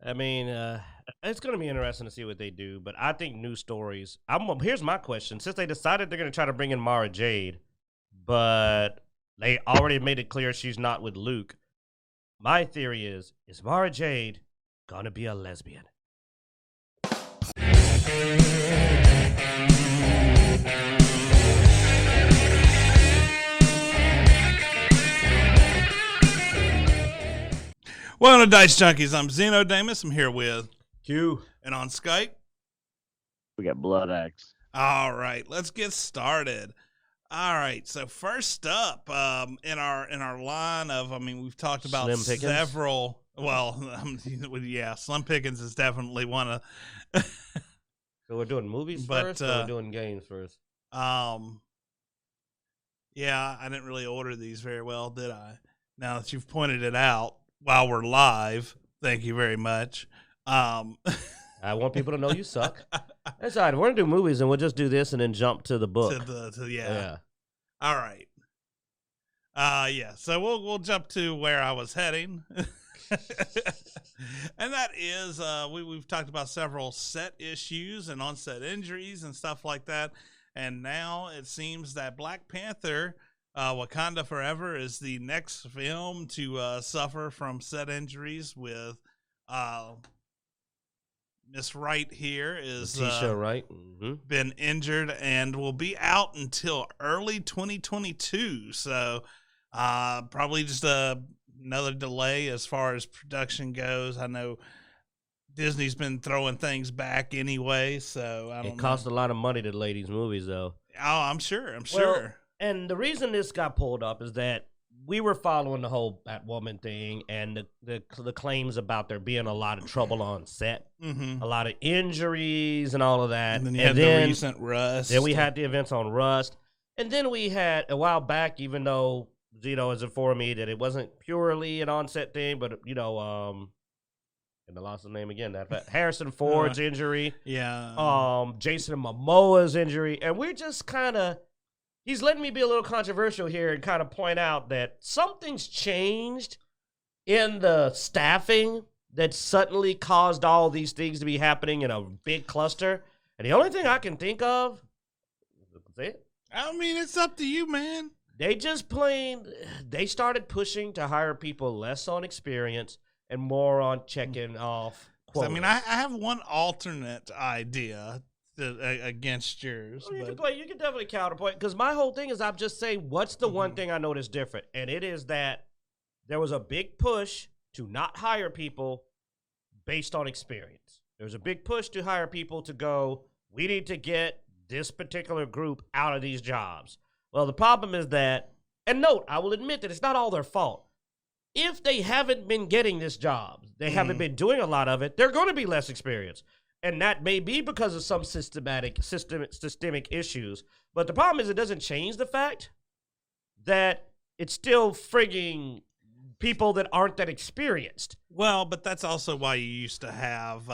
I mean, it's going to be interesting to see what they do, but I think new stories. Here's my question: since they decided they're going to try to bring in Mara Jade, but they already made it clear she's not with Luke, my theory is Mara Jade going to be a lesbian? Welcome to Dicejunkies. I'm Zeno Damus. I'm here with Q. And on Skype, we got Blood Axe. All right, let's get started. All right, so first up, in our line of, we've talked about Slim Pickens? several. Well, yeah, Slim Pickens is definitely one of. So we're doing movies first, or we're doing games first? Yeah, I didn't really order these very well, did I? Now that you've pointed it out while we're live, thank you very much. I want people to know you suck. That's all right. We're gonna do movies, and we'll just do this, and then jump to the book. Yeah. All right. Yeah. So we'll jump to where I was heading, and that is we've talked about several set issues and on-set injuries and stuff like that, and now it seems that Black Panther. Wakanda Forever is the next film to suffer from set injuries with Miss Wright here is Laketita Wright. Been injured and will be out until early 2022. So probably just another delay as far as production goes. I know Disney's been throwing things back anyway, so I don't know. It costs a lot of money to delay these movies, though. Oh, I'm sure. And the reason this got pulled up is that we were following the whole Batwoman thing and the claims about there being a lot of trouble on set, a lot of injuries and all of that. And then you had the recent Rust. Then we had the events on Rust. And then we had, a while back, even though Zeno has informed me that it wasn't purely an on-set thing, but, and I lost his name again, that Harrison Ford's injury. Yeah. Jason Momoa's injury. And we're just kind of... He's letting me be a little controversial here and kind of point out that something's changed in the staffing that suddenly caused all these things to be happening in a big cluster. And the only thing I can think of, that's it. It's up to you, man. They started pushing to hire people less on experience and more on checking off quotas. I have one alternate idea against yours. Well, you can definitely counterpoint, because my whole thing is I'm just saying what's the one thing I noticed different, and it is that there was a big push to not hire people based on experience. There's a big push to hire people to go, we need to get this particular group out of these jobs. Well, the problem is that, and note, I will admit that it's not all their fault. If they haven't been getting this job, they haven't been doing a lot of it, they're going to be less experienced. And that may be because of some systemic issues. But the problem is it doesn't change the fact that it's still frigging people that aren't that experienced. Well, but that's also why you used to have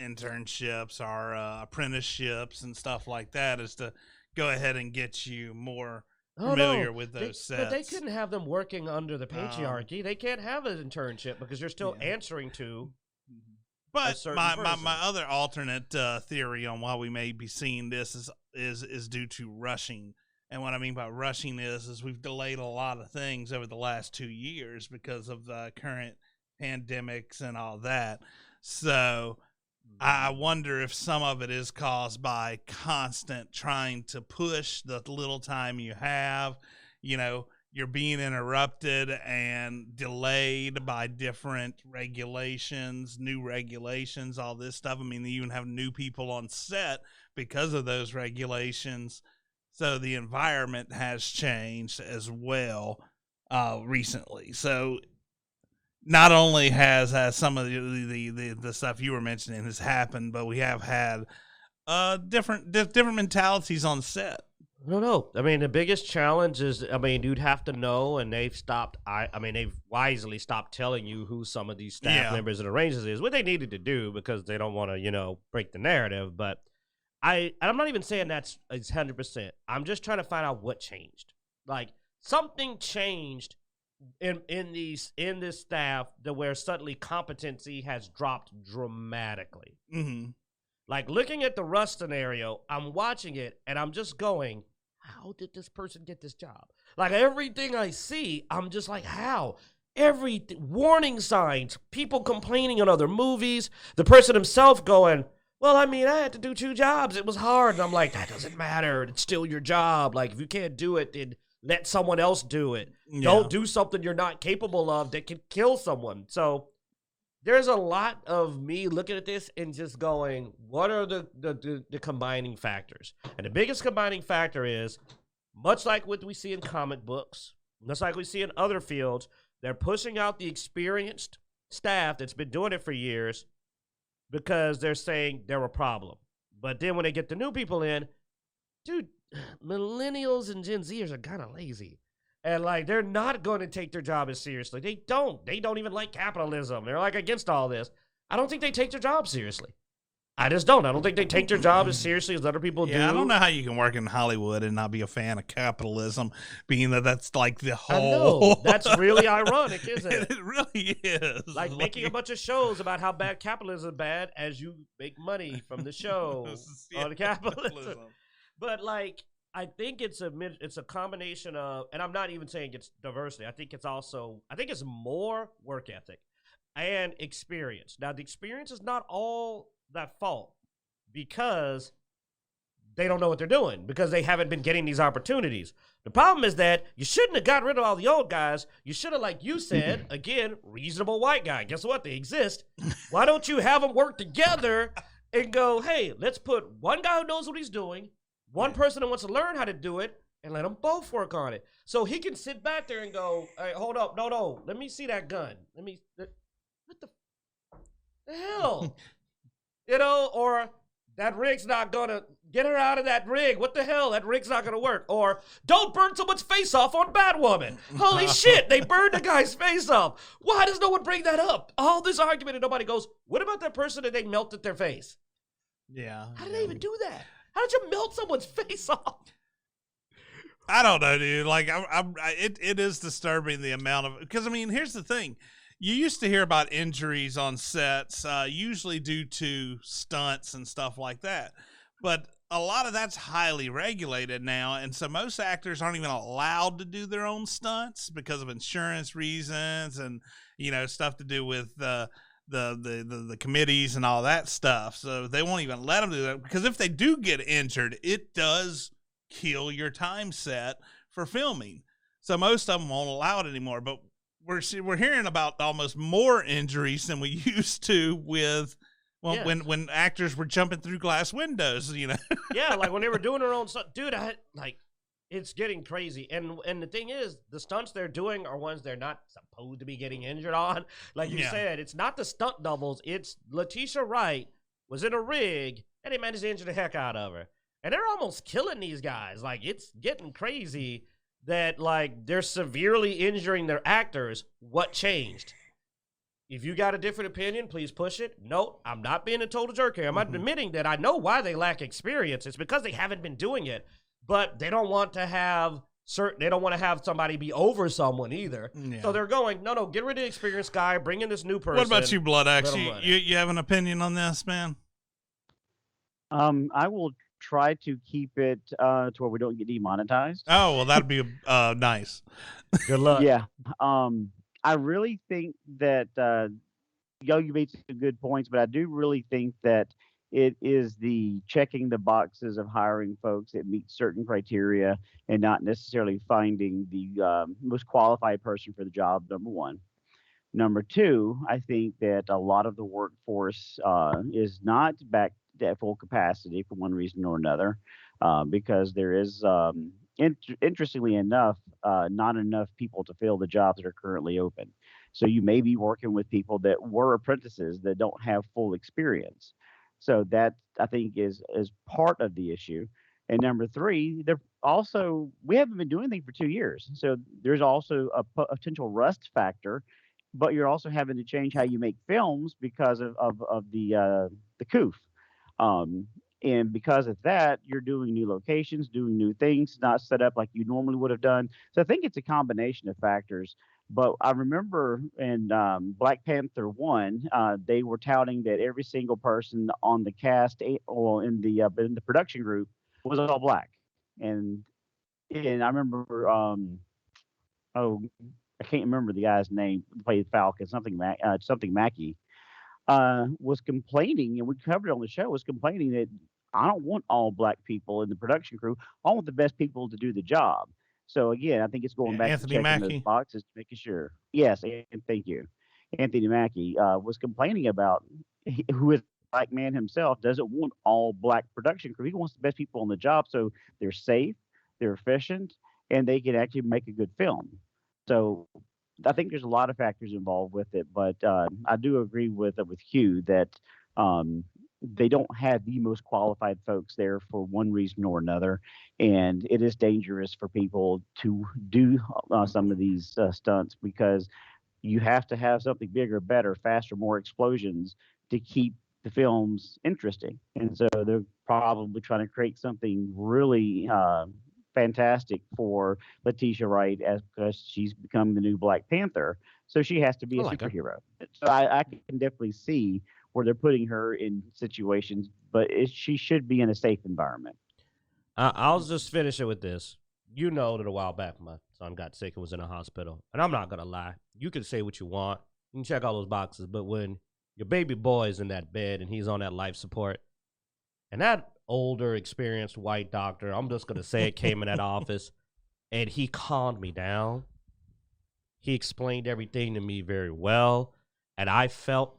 internships or apprenticeships and stuff like that, is to go ahead and get you more familiar with those sets. But they couldn't have them working under the patriarchy. They can't have an internship because you're still answering to... But my other alternate theory on why we may be seeing this is due to rushing. And what I mean by rushing is we've delayed a lot of things over the last 2 years because of the current pandemics and all that. So I wonder if some of it is caused by constant trying to push the little time you have. You're being interrupted and delayed by different regulations, new regulations, all this stuff. They even have new people on set because of those regulations. So the environment has changed as well recently. So not only has some of the stuff you were mentioning has happened, but we have had different mentalities on set. I don't know. The biggest challenge is, you'd have to know, and they've stopped. They've wisely stopped telling you who some of these staff members and arrangers is, what they needed to do, because they don't want to, break the narrative. But I'm not even saying it's 100%. I'm just trying to find out what changed. Like, something changed in this staff that where suddenly competency has dropped dramatically. Mm-hmm. Like looking at the Rust scenario, I'm watching it and I'm just going, how did this person get this job? Like everything I see, I'm just like, how? Every warning signs, people complaining on other movies, the person himself going, well, I mean, I had to do 2 jobs. It was hard. And I'm like, that doesn't matter. It's still your job. Like, if you can't do it, then let someone else do it. Yeah. Don't do something you're not capable of that can kill someone. So there's a lot of me looking at this and just going, what are the combining factors? And the biggest combining factor is, much like what we see in comic books, much like we see in other fields, they're pushing out the experienced staff that's been doing it for years because they're saying they're a problem. But then when they get the new people in, dude, millennials and Gen Zers are kind of lazy. And, like, they're not going to take their job as seriously. They don't. They don't even like capitalism. They're, like, against all this. I don't think they take their job seriously. I just don't. I don't think they take their job as seriously as other people do. I don't know how you can work in Hollywood and not be a fan of capitalism, being that that's like the whole... I know. That's really ironic, isn't it? It really is. Like making a bunch of shows about how bad capitalism is bad as you make money from the show on capitalism. But, like, I think it's a combination of, and I'm not even saying it's diversity. I think it's more work ethic and experience. Now, the experience is not all that fault because they don't know what they're doing because they haven't been getting these opportunities. The problem is that you shouldn't have got rid of all the old guys. You should have, like you said, again, reasonable white guy. Guess what? They exist. Why don't you have them work together and go, hey, let's put one guy who knows what he's doing, one person that wants to learn how to do it, and let them both work on it. So he can sit back there and go, hey, hold up, no, let me see that gun. What the hell? Or that rig's not going to get her out of that rig. What the hell? That rig's not going to work. Or don't burn someone's face off on Batwoman. Holy shit, they burned the guy's face off. Why does no one bring that up? All this argument and nobody goes, what about that person that they melted their face? Yeah. How did they even do that? How did you melt someone's face off? I don't know, dude. Like, it is disturbing the amount of, because I mean, here's the thing. You used to hear about injuries on sets, usually due to stunts and stuff like that. But a lot of that's highly regulated now, and so most actors aren't even allowed to do their own stunts because of insurance reasons and, stuff to do with the committees and all that stuff. So they won't even let them do that because if they do get injured, it does kill your time set for filming. So most of them won't allow it anymore. But we're hearing about almost more injuries than we used to with when actors were jumping through glass windows, Yeah, like when they were doing their own stuff. Dude, it's getting crazy. And the thing is, the stunts they're doing are ones they're not supposed to be getting injured on. Like you said, it's not the stunt doubles. It's Laketita Wright was in a rig and they managed to injure the heck out of her. And they're almost killing these guys. Like, it's getting crazy that, like, they're severely injuring their actors. What changed? If you got a different opinion, please push it. No, I'm not being a total jerk here. I'm admitting that I know why they lack experience. It's because they haven't been doing it. But they don't want to have somebody be over someone either. Yeah. So they're going, no, get rid of the experienced guy, bring in this new person. What about you, Blood Axe? You have an opinion on this, man? I will try to keep it to where we don't get demonetized. Oh, well, that'd be nice. Good luck. Yeah. I really think that you made some good points, but I do really think that it is the checking the boxes of hiring folks that meet certain criteria and not necessarily finding the most qualified person for the job, number one. Number two, I think that a lot of the workforce is not back at full capacity for one reason or another, because there is, interestingly enough, not enough people to fill the jobs that are currently open. So you may be working with people that were apprentices that don't have full experience. So that, I think, is part of the issue. And number three, we haven't been doing anything for 2 years. So there's also a potential rust factor, but you're also having to change how you make films because of the COOF. And because of that, you're doing new locations, doing new things, not set up like you normally would have done. So I think it's a combination of factors. But I remember in Black Panther 1, they were touting that every single person on the cast, or in the production group, was all black. And and I remember, oh, I can't remember the guy's name who played Falcon, something Mackey, was complaining, and we covered it on the show, was complaining that I don't want all black people in the production crew. I want the best people to do the job. So again, I think it's going back to Anthony checking those Mackie. boxes, making sure. Yes, and thank you. Anthony Mackie was complaining about who is a black man himself doesn't want all black production crew. He wants the best people on the job so they're safe, they're efficient, and they can actually make a good film. So I think there's a lot of factors involved with it, but I do agree with Hugh that um, they don't have the most qualified folks there for one reason or another, and it is dangerous for people to do some of these stunts because you have to have something bigger, better, faster, more explosions to keep the films interesting. And so they're probably trying to create something really fantastic for Letitia Wright as because she's become the new Black Panther. So she has to be a superhero. So I can definitely see where they're putting her in situations, but she should be in a safe environment. I'll just finish it with this. You know that a while back my son got sick and was in a hospital. And I'm not going to lie. You can say what you want. You can check all those boxes. But when your baby boy is in that bed and he's on that life support, and that older, experienced white doctor, I'm just going to say it, came in that office, and he calmed me down. He explained everything to me very well. And I found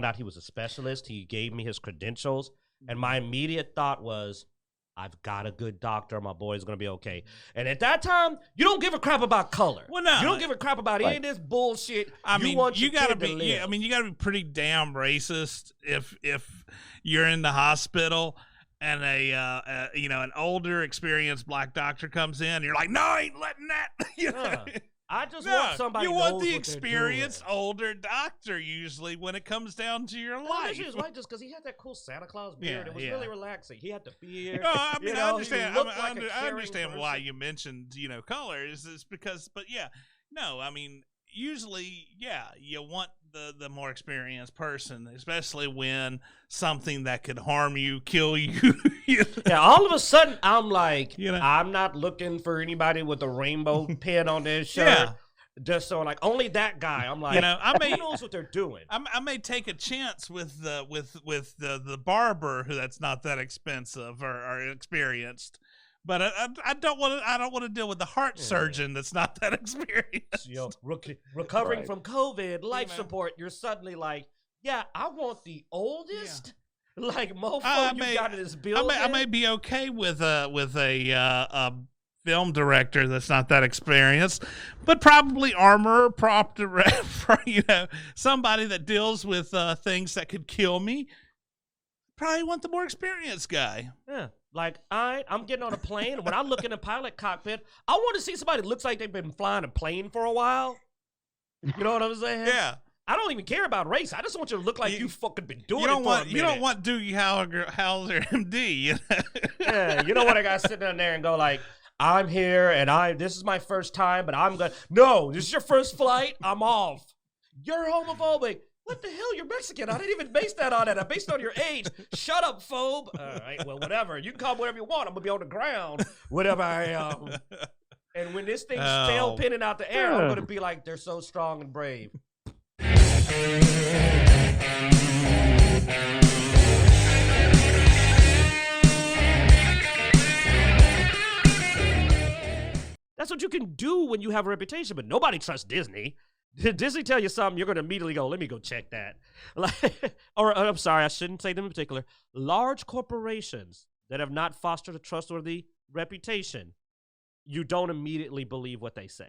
out he was a specialist. He gave me his credentials. And my immediate thought was, I've got a good doctor. My boy's going to be okay. And at that time, you don't give a crap about color. Well, no. You don't give a crap about any of this bullshit. You gotta be pretty damn racist if you're in the hospital and an older, experienced black doctor comes in. And you're like, no, I ain't letting that. I just want somebody. You want the experienced older doctor usually when it comes down to your life. He was white just because he had that cool Santa Claus beard. It was really relaxing. He had the beard. No, I mean I understand. I understand why you mentioned colors. Is because, but yeah, no, I mean usually you want the more experienced person, especially when something that could harm you, kill you. Yeah, all of a sudden I'm like, I'm not looking for anybody with a rainbow pin on their shirt. Yeah. Just so only that guy. I'm like, who knows what they're doing? I may take a chance with the barber who that's not that expensive or experienced. But I don't want to deal with the heart surgeon that's not that experienced. Recovering from COVID, life support. You're suddenly like, I want the oldest. Mofo, you got in this building. I may be okay with a film director that's not that experienced, but probably armor, prop director, somebody that deals with things that could kill me. Probably want the more experienced guy. Yeah. I'm getting on a plane, and when I look in the pilot cockpit, I want to see somebody that looks like they've been flying a plane for a while. You know what I'm saying? Yeah. I don't even care about race. I just want you to look like you fucking been doing it for a minute. You don't want Doogie Howser, MD. Yeah, you know what I got sitting down there and go like, I'm here, and this is my first time, but I'm going to, no, this is your first flight, I'm off. You're homophobic. What the hell? You're Mexican. I didn't even base that on it. I based it on your age. Shut up, phobe. All right, well, whatever. You can call me whatever you want. I'm going to be on the ground, whatever I am. And when this thing's tail pinning out the air, I'm going to be like, they're so strong and brave. That's what you can do when you have a reputation, but nobody trusts Disney. Did Disney tell you something, you're going to immediately go, let me go check that. Or I'm sorry, I shouldn't say them in particular. Large corporations that have not fostered a trustworthy reputation, you don't immediately believe what they say.